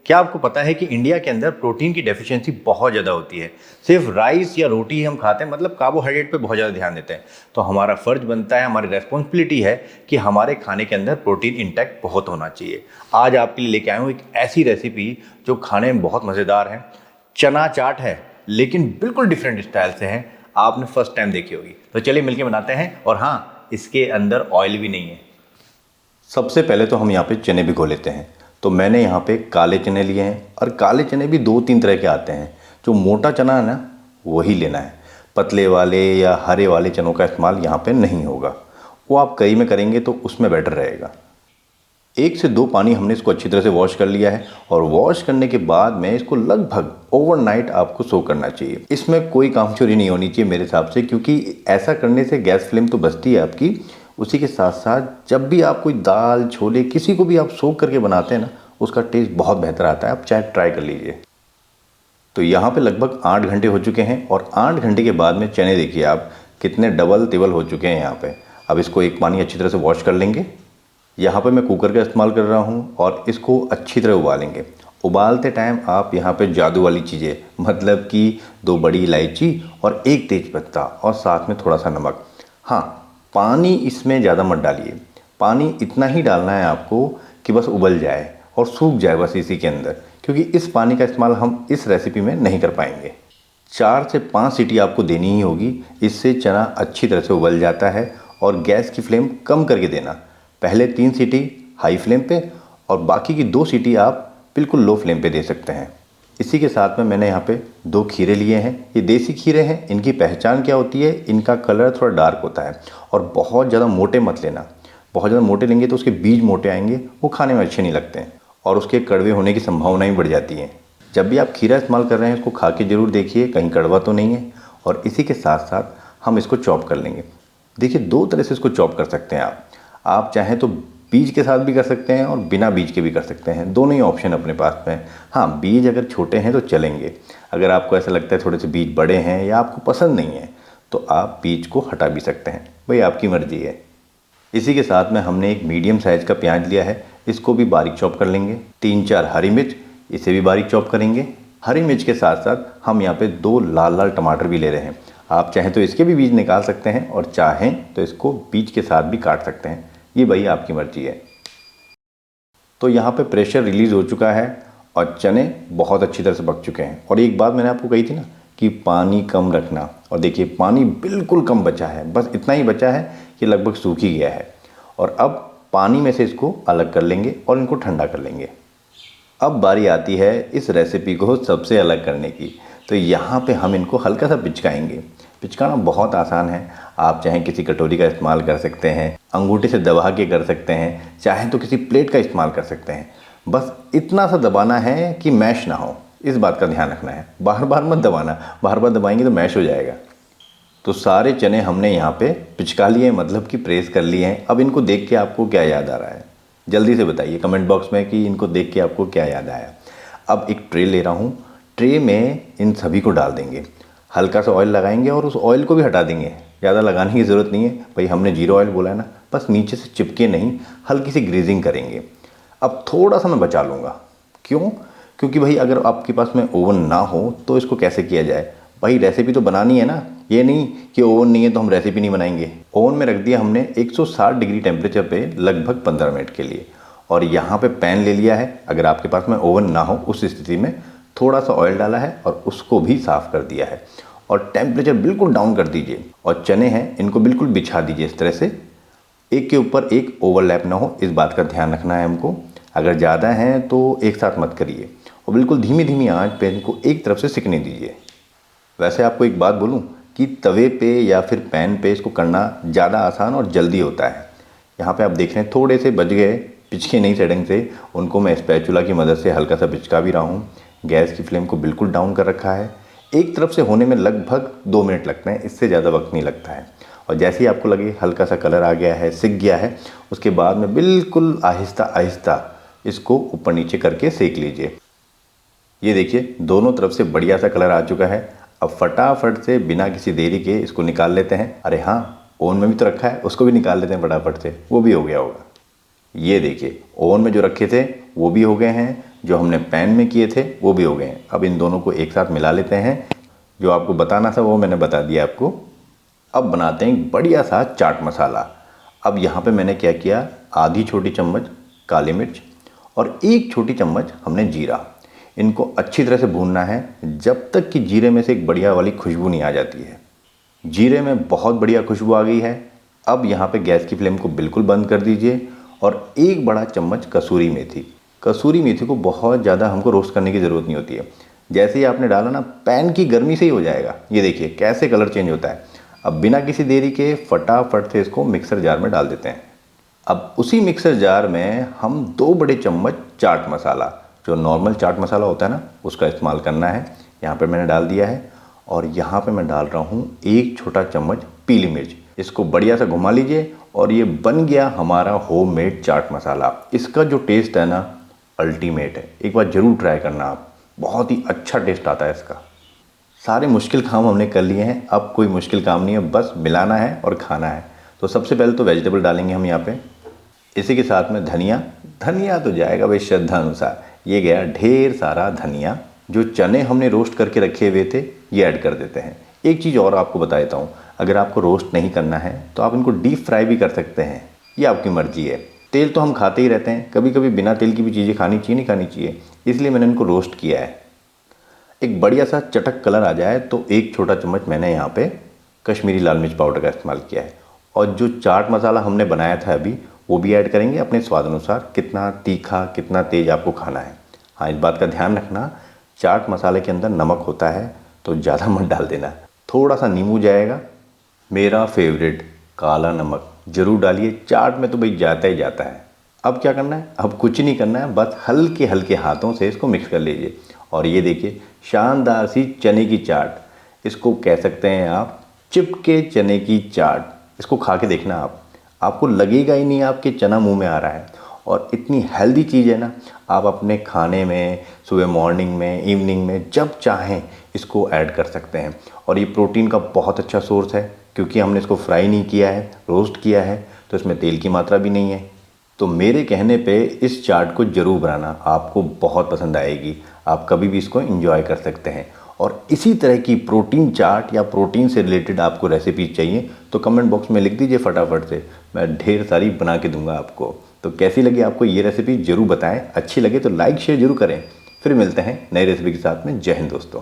क्या आपको पता है कि इंडिया के अंदर प्रोटीन की डेफिशिएंसी बहुत ज़्यादा होती है। सिर्फ राइस या रोटी ही हम खाते हैं, मतलब कार्बोहाइड्रेट पे बहुत ज़्यादा ध्यान देते हैं। तो हमारा फ़र्ज बनता है, हमारी रेस्पॉन्सिबिलिटी है कि हमारे खाने के अंदर प्रोटीन इंटेक्ट बहुत होना चाहिए। आज आपके लिए लेके आया हूँ एक ऐसी रेसिपी जो खाने में बहुत मज़ेदार है। चना चाट है, लेकिन बिल्कुल डिफरेंट स्टाइल से है। आपने फर्स्ट टाइम देखी होगी। तो चलिए मिलके बनाते हैं। और हाँ, इसके अंदर ऑयल भी नहीं है। सबसे पहले तो हम यहाँ पे चने भिगो लेते हैं। तो मैंने यहाँ पे काले चने लिए हैं, और काले चने भी 2-3 तरह के आते हैं। जो मोटा चना है ना, वही लेना है। पतले वाले या हरे वाले चनों का इस्तेमाल यहाँ पे नहीं होगा। वो आप करी में करेंगे तो उसमें बेटर रहेगा। 1 से 2 पानी हमने इसको अच्छी तरह से वॉश कर लिया है, और वॉश करने के बाद में इसको लगभग ओवरनाइट आपको सो करना चाहिए। इसमें कोई कामचोरी नहीं होनी चाहिए मेरे हिसाब से, क्योंकि ऐसा करने से गैस फ्लेम तो बचती है आपकी। उसी के साथ साथ जब भी आप कोई दाल छोले किसी को भी आप सोक करके बनाते हैं ना, उसका टेस्ट बहुत बेहतर आता है। आप चाहे ट्राई कर लीजिए। तो यहाँ पे लगभग 8 घंटे हो चुके हैं, और 8 घंटे के बाद में चने देखिए आप कितने डबल तिबल हो चुके हैं यहाँ पे। अब इसको एक पानी अच्छी तरह से वॉश कर लेंगे। यहाँ पे मैं कुकर का इस्तेमाल कर रहा हूँ, और इसको अच्छी तरह उबालेंगे। उबालते टाइम आप यहाँ पे जादू वाली चीज़ें, मतलब कि 2 बड़ी इलायची और 1 तेज पत्ता, और साथ में थोड़ा सा नमक। हाँ, पानी इसमें ज़्यादा मत डालिए। पानी इतना ही डालना है आपको कि बस उबल जाए और सूख जाए बस इसी के अंदर, क्योंकि इस पानी का इस्तेमाल हम इस रेसिपी में नहीं कर पाएंगे। 4 से 5 सीटी आपको देनी ही होगी। इससे चना अच्छी तरह से उबल जाता है। और गैस की फ्लेम कम करके देना। पहले 3 सीटी हाई फ्लेम पे, और बाकी की 2 सीटी आप बिल्कुल लो फ्लेम पे दे सकते हैं। इसी के साथ में मैंने यहाँ पे 2 खीरे लिए हैं। ये देसी खीरे हैं। इनकी पहचान क्या होती है, इनका कलर थोड़ा डार्क होता है। और बहुत ज़्यादा मोटे मत लेना। बहुत ज़्यादा मोटे लेंगे तो उसके बीज मोटे आएंगे, वो खाने में अच्छे नहीं लगते हैं, और उसके कड़वे होने की संभावना भी बढ़ जाती है। जब भी आप खीरा इस्तेमाल कर रहे हैं, इसको खा के ज़रूर देखिए कहीं कड़वा तो नहीं है। और इसी के साथ साथ हम इसको चॉप कर लेंगे। देखिए, 2 तरह से इसको चॉप कर सकते हैं आप चाहें तो बीज के साथ भी कर सकते हैं और बिना बीज के भी कर सकते हैं। दोनों ही ऑप्शन अपने पास में। हाँ, बीज अगर छोटे हैं तो चलेंगे। अगर आपको ऐसा लगता है थोड़े से बीज बड़े हैं या आपको पसंद नहीं है, तो आप बीज को हटा भी सकते हैं। भाई आपकी मर्जी है। इसी के साथ में हमने एक मीडियम साइज़ का प्याज लिया है। इसको भी बारीक चॉप कर लेंगे। 3-4 हरी मिर्च, इसे भी बारीक चॉप करेंगे। हरी मिर्च के साथ साथ हम यहाँ पे 2 लाल लाल टमाटर भी ले रहे हैं। आप चाहें तो इसके भी बीज निकाल सकते हैं, और चाहें तो इसको बीज के साथ भी काट सकते हैं। ये भाई आपकी मर्जी है। तो यहाँ पे प्रेशर रिलीज़ हो चुका है, और चने बहुत अच्छी तरह से पक चुके हैं। और एक बात मैंने आपको कही थी ना कि पानी कम रखना, और देखिए पानी बिल्कुल कम बचा है। बस इतना ही बचा है कि लगभग सूख ही गया है। और अब पानी में से इसको अलग कर लेंगे और इनको ठंडा कर लेंगे। अब बारी आती है इस रेसिपी को सबसे अलग करने की। तो यहाँ पे हम इनको हल्का सा पिचकाएंगे। पिचकाना बहुत आसान है। आप चाहें किसी कटोरी का इस्तेमाल कर सकते हैं, अंगूठे से दबा के कर सकते हैं, चाहें तो किसी प्लेट का इस्तेमाल कर सकते हैं। बस इतना सा दबाना है कि मैश ना हो, इस बात का ध्यान रखना है। बार बार मत दबाना, बार बार दबाएंगे तो मैश हो जाएगा। तो सारे चने हमने यहाँ पे पिचका लिए, मतलब कि प्रेस कर लिए हैं। अब इनको देख के आपको क्या याद आ रहा है, जल्दी से बताइए कमेंट बॉक्स में कि इनको देख के आपको क्या याद आया। अब एक ट्रे ले रहा हूँ। ट्रे में इन सभी को डाल देंगे। हल्का सा ऑयल लगाएंगे और उस ऑयल को भी हटा देंगे। ज़्यादा लगाने की ज़रूरत नहीं है भाई, हमने जीरा ऑयल बोला है ना। बस नीचे से चिपके नहीं, हल्की सी ग्रीजिंग करेंगे। अब थोड़ा सा मैं बचा लूँगा। क्यों? क्योंकि भाई अगर आपके पास में ओवन ना हो तो इसको कैसे किया जाए। भाई रेसिपी तो बनानी है ना, ये नहीं कि ओवन नहीं है तो हम रेसिपी नहीं बनाएंगे। ओवन में रख दिया हमने 160 डिग्री टेम्परेचर पे लगभग 15 मिनट के लिए। और यहाँ पे पैन ले लिया है। अगर आपके पास में ओवन ना हो उस स्थिति में थोड़ा सा ऑयल डाला है और उसको भी साफ़ कर दिया है। और टेम्परेचर बिल्कुल डाउन कर दीजिए। और चने हैं इनको बिल्कुल बिछा दीजिए इस तरह से, एक के ऊपर एक ओवरलैप ना हो, इस बात का ध्यान रखना है हमको। अगर ज़्यादा हैं तो एक साथ मत करिए, और बिल्कुल धीमी धीमी आंच पे इनको एक तरफ से सिकने दीजिए। वैसे आपको एक बात बोलूं कि तवे पे या फिर पैन पे इसको करना ज़्यादा आसान और जल्दी होता है। यहाँ पे आप देख रहे हैं थोड़े से बच गए, पिचके नहीं सेटिंग से। उनको मैं स्पैचुला की मदद से हल्का सा पिचका भी रहा हूँ। गैस की फ्लेम को बिल्कुल डाउन कर रखा है। एक तरफ से होने में लगभग 2 मिनट लगते हैं, इससे ज़्यादा वक्त नहीं लगता है। और जैसे ही आपको लगे हल्का सा कलर आ गया है, सिक गया है, उसके बाद में बिल्कुल आहिस्ता आहिस्ता इसको ऊपर नीचे करके सेक लीजिए। ये देखिए दोनों तरफ से बढ़िया सा कलर आ चुका है। अब फटाफट से बिना किसी देरी के इसको निकाल लेते हैं। अरे हाँ, ओवन में भी तो रखा है, उसको भी निकाल लेते हैं फटाफट से, वो भी हो गया होगा। ये देखिए ओवन में जो रखे थे वो भी हो गए हैं। जो हमने पैन में किए थे वो भी हो गए हैं। अब इन दोनों को एक साथ मिला लेते हैं। जो आपको बताना था वो मैंने बता दिया आपको। अब बनाते हैं एक बढ़िया सा चाट मसाला। अब यहाँ पे मैंने क्या किया, आधी छोटी चम्मच काली मिर्च और 1 छोटी चम्मच हमने जीरा। इनको अच्छी तरह से भूनना है जब तक कि जीरे में से एक बढ़िया वाली खुशबू नहीं आ जाती है। जीरे में बहुत बढ़िया खुशबू आ गई है। अब यहाँ पे गैस की फ्लेम को बिल्कुल बंद कर दीजिए और 1 बड़ा चम्मच कसूरी मेथी। कसूरी मेथी को बहुत ज़्यादा हमको रोस्ट करने की ज़रूरत नहीं होती है। जैसे ही आपने डाला ना, पैन की गर्मी से ही हो जाएगा। ये देखिए कैसे कलर चेंज होता है। अब बिना किसी देरी के फटाफट से इसको मिक्सर जार में डाल देते हैं। अब उसी मिक्सर जार में हम 2 बड़े चम्मच चाट मसाला, जो नॉर्मल चाट मसाला होता है ना, उसका इस्तेमाल करना है। यहाँ पर मैंने डाल दिया है और यहाँ पे मैं डाल रहा हूँ 1 छोटा चम्मच पीली मिर्च। इसको बढ़िया से घुमा लीजिए और ये बन गया हमारा होममेड चाट मसाला। इसका जो टेस्ट है ना, अल्टीमेट है। एक बार ज़रूर ट्राई करना आप, बहुत ही अच्छा टेस्ट आता है इसका। सारे मुश्किल काम हमने कर लिए हैं, अब कोई मुश्किल काम नहीं है, बस मिलाना है और खाना है। तो सबसे पहले तो वेजिटेबल डालेंगे हम यहाँ पे। इसी के साथ में धनिया। धनिया तो जाएगा भाई श्रद्धा अनुसार। ये गया ढेर सारा धनिया। जो चने हमने रोस्ट करके रखे हुए थे ये ऐड कर देते हैं। एक चीज़ और आपको बता देता हूँ, अगर आपको रोस्ट नहीं करना है तो आप इनको डीप फ्राई भी कर सकते हैं, ये आपकी मर्जी है। तेल तो हम खाते ही रहते हैं, कभी कभी बिना तेल की भी चीज़ें खानी चाहिए, नहीं खानी चाहिए, इसलिए मैंने इनको रोस्ट किया है। एक बढ़िया सा चटक कलर आ जाए तो 1 छोटा चम्मच मैंने यहाँ पे कश्मीरी लाल मिर्च पाउडर का इस्तेमाल किया है। और जो चाट मसाला हमने बनाया था अभी, वो भी ऐड करेंगे अपने स्वाद अनुसार, कितना तीखा कितना तेज़ आपको खाना है। हाँ, इस बात का ध्यान रखना, चाट मसाले के अंदर नमक होता है तो ज़्यादा मत डाल देना। थोड़ा सा नींबू जाएगा। मेरा फेवरेट काला नमक ज़रूर डालिए, चाट में तो भाई जाता ही जाता है। अब क्या करना है, अब कुछ नहीं करना है, बस हल्के हल्के हाथों से इसको मिक्स कर लीजिए। और ये देखिए शानदार सी चने की चाट, इसको कह सकते हैं आप चिपके चने की चाट। इसको खा के देखना आपको लगेगा ही नहीं आपके चना मुंह में आ रहा है। और इतनी हेल्दी चीज़ है ना, आप अपने खाने में सुबह मॉर्निंग में इवनिंग में जब चाहें इसको ऐड कर सकते हैं। और ये प्रोटीन का बहुत अच्छा सोर्स है, क्योंकि हमने इसको फ्राई नहीं किया है, रोस्ट किया है, तो इसमें तेल की मात्रा भी नहीं है। तो मेरे कहने पे इस चाट को ज़रूर बनाना, आपको बहुत पसंद आएगी। आप कभी भी इसको एंजॉय कर सकते हैं। और इसी तरह की प्रोटीन चाट या प्रोटीन से रिलेटेड आपको रेसिपी चाहिए तो कमेंट बॉक्स में लिख दीजिए फटाफट से, मैं ढेर सारी बना के दूंगा आपको। तो कैसी लगी आपको ये रेसिपी ज़रूर बताएं। अच्छी लगे तो लाइक शेयर जरूर करें। फिर मिलते हैं नई रेसिपी के साथ में। जय हिंद दोस्तों।